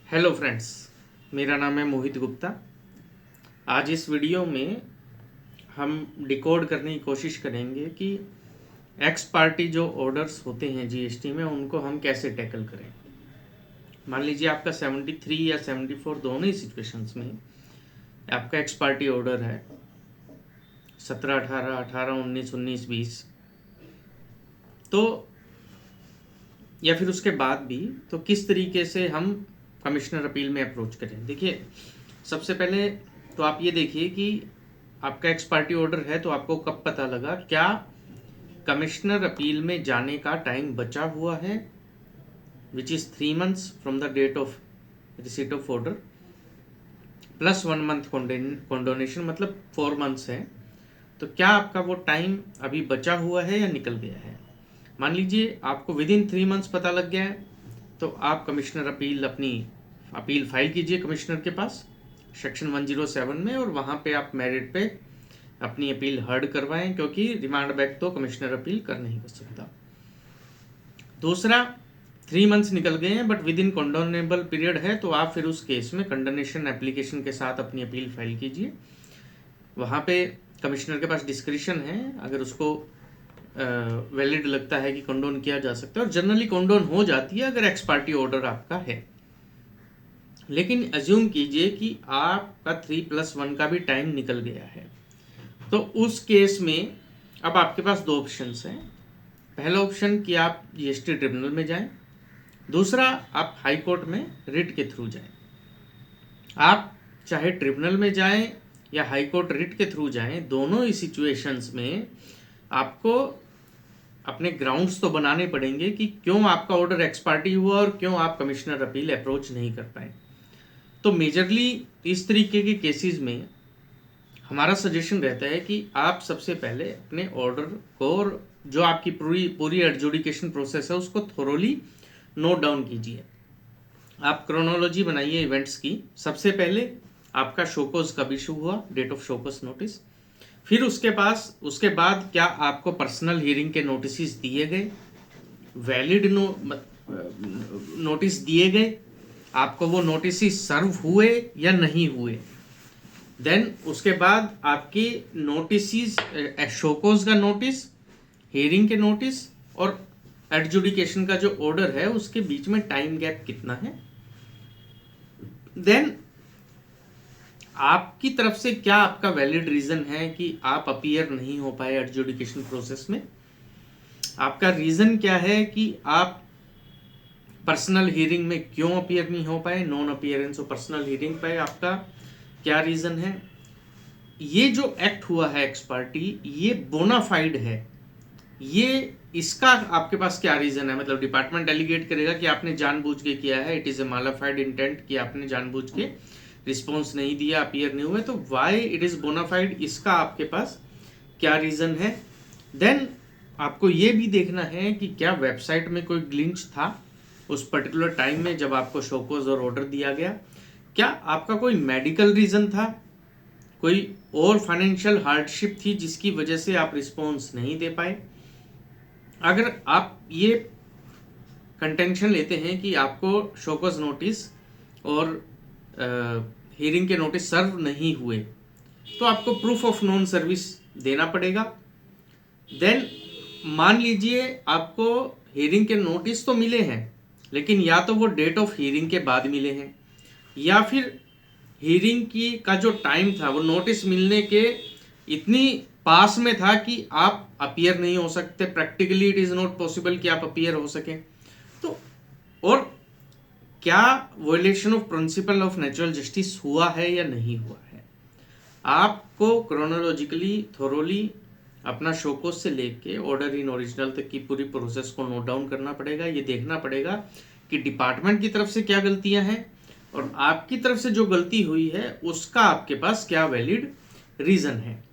Hello friends, मेरा नाम है मोहित गुप्ता। आज इस वीडियो में हम डिकोड करने की कोशिश करेंगे कि एक्स पार्टी जो ऑर्डर्स होते हैं जीएसटी में उनको हम कैसे टैकल करें। मान लीजिए आपका 73 या 74 दोनों ही सिचुएशंस में आपका एक्स पार्टी ऑर्डर है 17, 18, 18, 19, 19, 20, तो या फिर उसके बाद भी तो किस तरीके से हम कमिश्नर अपील में अप्रोच करें। देखिए, सबसे पहले तो आप ये देखिए कि आपका एक्स पार्टी ऑर्डर है तो आपको कब पता लगा, क्या कमिश्नर अपील में जाने का टाइम बचा हुआ है, which is 3 months from the date of receipt of order plus 1 month condonation, मतलब 4 months है। तो क्या आपका वो टाइम अभी बचा हुआ है या निकल गया है। मान लीजिए आपको विद इन 3 months पता लग गया है, तो आप कमिश्नर अपनी अपील फाइल कीजिए कमिश्नर के पास सेक्शन 107 में, और वहाँ पे आप मेरिट पे अपनी अपील हर्ड करवाएं, क्योंकि रिमांड बैक तो कमिश्नर अपील कर नहीं कर सकता। दूसरा, 3 months निकल गए हैं बट विद इन कंडोनेबल पीरियड है, तो आप फिर उस केस में कंडोनेशन एप्लीकेशन के साथ अपनी अपील फाइल कीजिए। वहाँ पे कमिश्नर के पास डिस्क्रिशन है, अगर उसको वैलिड लगता है कि कंडोन किया जा सकता है, और जनरली कंडोन हो जाती है अगर एक्स पार्टी ऑर्डर आपका है। लेकिन अज्यूम कीजिए कि आपका 3+1 का भी टाइम निकल गया है, तो उस केस में अब आपके पास 2 ऑप्शंस हैं। पहला ऑप्शन कि आप जीएसटी ट्रिब्यूनल में जाएं, दूसरा आप हाई कोर्ट में रिट के थ्रू जाएं। आप चाहे ट्रिब्यूनल में जाएं या हाई कोर्ट रिट के थ्रू जाएं, दोनों ही सिचुएशंस में आपको अपने ग्राउंड्स तो बनाने पड़ेंगे कि क्यों आपका ऑर्डर एक्स पार्टी हुआ और क्यों आप कमिश्नर अपील अप्रोच नहीं कर पाए। तो मेजरली इस तरीके के केसेस में हमारा सजेशन रहता है कि आप सबसे पहले अपने ऑर्डर को और जो आपकी पूरी एडजुडिकेशन प्रोसेस है उसको थोरोली नोट डाउन कीजिए। आप क्रोनोलॉजी बनाइए इवेंट्स की। सबसे पहले आपका शोकोज कब इशू हुआ, डेट ऑफ शोकोज नोटिस, फिर उसके बाद क्या आपको पर्सनल हियरिंग के नोटिस दिए गए, वैलिड नोटिस दिए गए, आपको वो नोटिस सर्व हुए या नहीं हुए। देन उसके बाद आपकी नोटिस, शोकोज का नोटिस, हियरिंग के नोटिस और एडजुडिकेशन का जो ऑर्डर है उसके बीच में टाइम गैप कितना है। देन आपकी तरफ से क्या आपका वैलिड रीजन है कि आप अपीयर नहीं हो पाए एडजुडिकेशन प्रोसेस में। आपका रीजन क्या है कि आप पर्सनल हियरिंग में क्यों अपीयर नहीं हो पाए, non appearance of personal hearing पे आपका क्या रीजन है। ये जो एक्ट हुआ है एक्स पार्टी, ये बोनाफाइड है, ये इसका आपके पास क्या रीजन है। मतलब डिपार्टमेंट एलिगेट करेगा कि आपने जानबूझ के किया है, it is a mala fide intent, कि आपने जानबूझ के रिस्पॉन्स नहीं दिया, अपीयर नहीं हुए, तो वाई इट इज बोनाफाइड, इसका आपके पास क्या रीजन है। देन आपको ये भी देखना है कि क्या वेबसाइट में कोई ग्लिच था उस पर्टिकुलर टाइम में जब आपको शोकोज और ऑर्डर दिया गया। क्या आपका कोई मेडिकल रीजन था, कोई और फाइनेंशियल हार्डशिप थी जिसकी वजह से आप रिस्पॉन्स नहीं दे पाए। अगर आप ये कंटेंशन लेते हैं कि आपको शोकोज नोटिस और हियरिंग के नोटिस सर्व नहीं हुए, तो आपको प्रूफ ऑफ नॉन सर्विस देना पड़ेगा। देन मान लीजिए आपको हियरिंग के नोटिस तो मिले हैं, लेकिन या तो वो डेट ऑफ हियरिंग के बाद मिले हैं, या फिर हियरिंग की का जो टाइम था वो नोटिस मिलने के इतनी पास में था कि आप अपीयर नहीं हो सकते, practically it is not possible कि आप अपीयर हो सकें। तो और क्या violation of principle of natural justice हुआ है या नहीं हुआ है। आपको क्रोनोलॉजिकली थोरोली अपना शोकोज से लेके ऑर्डर इन ओरिजिनल तक की पूरी प्रोसेस को नोट डाउन करना पड़ेगा। ये देखना पड़ेगा कि डिपार्टमेंट की तरफ से क्या गलतियां हैं और आपकी तरफ से जो गलती हुई है उसका आपके पास क्या वैलिड रीजन है।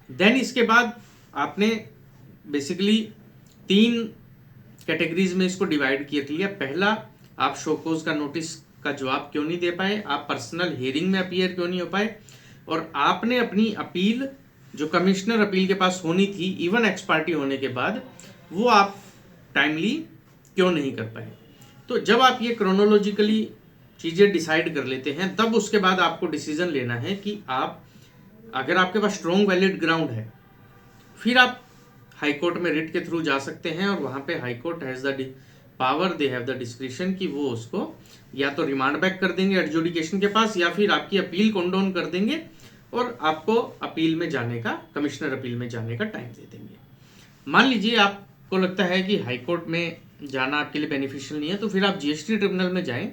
देन इसके बाद आपने बेसिकली 3 कैटेगरीज में इसको डिवाइड किया लिया। पहला, आप शोकोज का नोटिस का जवाब क्यों नहीं दे पाए, आप पर्सनल हियरिंग में अपीयर क्यों नहीं हो पाए, और आपने अपनी अपील जो कमिश्नर अपील के पास होनी थी इवन एक्स पार्टी होने के बाद, वो आप टाइमली क्यों नहीं कर पाए। तो जब आप ये क्रोनोलॉजिकली चीज़ें डिसाइड कर लेते हैं, तब उसके बाद आपको डिसीजन लेना है कि आप, अगर आपके पास स्ट्रॉन्ग वैलिड ग्राउंड है, फिर आप हाई कोर्ट में रिट के थ्रू जा सकते हैं, और वहाँ पे high court has the power, they have the description कि वो उसको या तो रिमांड बैक कर देंगे एडजुडिकेशन के पास, या फिर आपकी अपील कंडोन कर देंगे और आपको अपील में जाने का, कमिश्नर अपील में जाने का टाइम दे देंगे। मान लीजिए आपको लगता है कि हाई कोर्ट में जाना आपके लिए बेनिफिशियल नहीं है, तो फिर आप जीएसटी ट्रिब्यूनल में जाएं।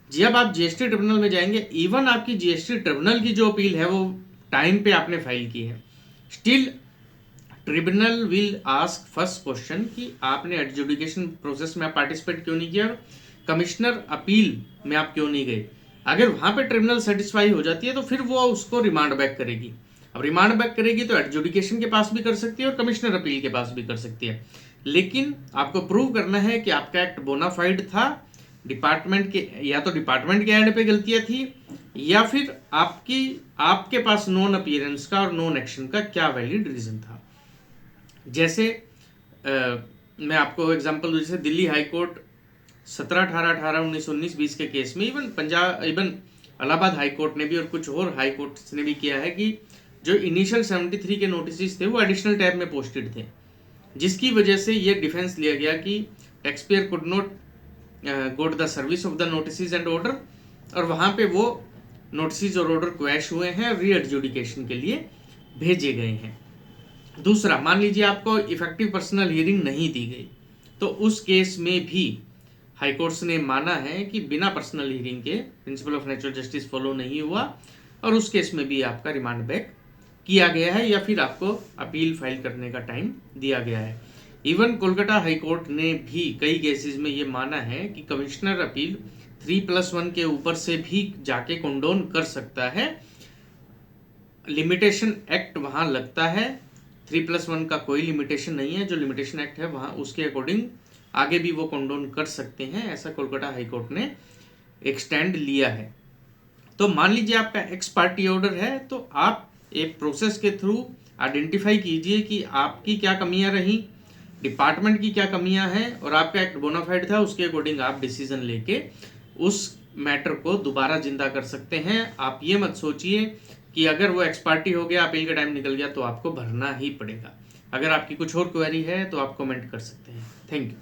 जब आप जीएसटी ट्रिब्यूनल में जाएंगे, इवन आपकी जीएसटी ट्रिब्यूनल की जो अपील है वो टाइम पे आपने फाइल की है, still tribunal will ask first question कि आपने एडजुडिकेशन प्रोसेस में आप पार्टिसिपेट क्यों नहीं किया, कमिश्नर अपील में आप क्यों नहीं गए। अगर वहां पे ट्रिब्यूनल सेटिस्फाई हो जाती है तो फिर वो उसको रिमांड बैक करेगी। अब रिमांड बैक करेगी तो एडजुडिकेशन के पास भी कर सकती है और कमिश्नर अपील के पास भी कर सकती है, लेकिन आपको प्रूव करना है कि आपका एक्ट बोनाफाइड था, डिपार्टमेंट के, या तो डिपार्टमेंट के एंड पे गलतियां थी, या फिर आपके पास नॉन अपीयरेंस का और नॉन एक्शन का क्या वैलिड रीजन था। जैसे मैं आपको एग्जांपल दूं, जैसे दिल्ली हाई कोर्ट 17, 18, 18, 19, 19, 20 के केस में, इवन इलाहाबाद हाई कोर्ट ने भी और कुछ और हाई कोर्ट्स ने भी किया है कि जो इनिशियल 73 के नोटिस थे वो एडिशनल टैब में पोस्टेड थे, जिसकी वजह से ये डिफेंस लिया गया कि taxpayer could not go to the service of the notice and order, और वहाँ पे वो नोटिस और ऑर्डर क्वैश हुए हैं और री एडजुडिकेशन के लिए भेजे गए हैं। दूसरा, मान लीजिए आपको इफेक्टिव पर्सनल हियरिंग नहीं दी गई, तो उस केस में भी हाई कोर्ट्स ने माना है कि बिना पर्सनल हियरिंग के principle of natural justice follow नहीं हुआ, और उस केस में भी आपका रिमांड बैक किया गया है या फिर आपको अपील फाइल करने का टाइम दिया गया है। इवन कोलकाता हाई कोर्ट ने भी कई केसेस में ये माना है कि कमिश्नर अपील 3+1 के ऊपर से भी जाके कंडोन कर सकता है। लिमिटेशन एक्ट वहां लगता है, 3+1 का कोई लिमिटेशन नहीं है, जो लिमिटेशन एक्ट है वहां उसके अकॉर्डिंग आगे भी वो कंडोन कर सकते हैं, ऐसा कोलकाता हाई कोर्ट ने एक स्टैंड लिया है। तो मान लीजिए आपका एक्स पार्टी ऑर्डर है, तो आप एक प्रोसेस के थ्रू आइडेंटिफाई कीजिए कि आपकी क्या कमियां रही, डिपार्टमेंट की क्या कमियां हैं, और आपका एक्ट बोनाफाइड था, उसके अकॉर्डिंग आप डिसीजन लेके उस मैटर को दोबारा जिंदा कर सकते हैं। आप ये मत सोचिए कि अगर वो एक्स पार्टी हो गया, अपील का टाइम निकल गया, तो आपको भरना ही पड़ेगा। अगर आपकी कुछ और क्वेरी है तो आप कमेंट कर सकते हैं। Thank you.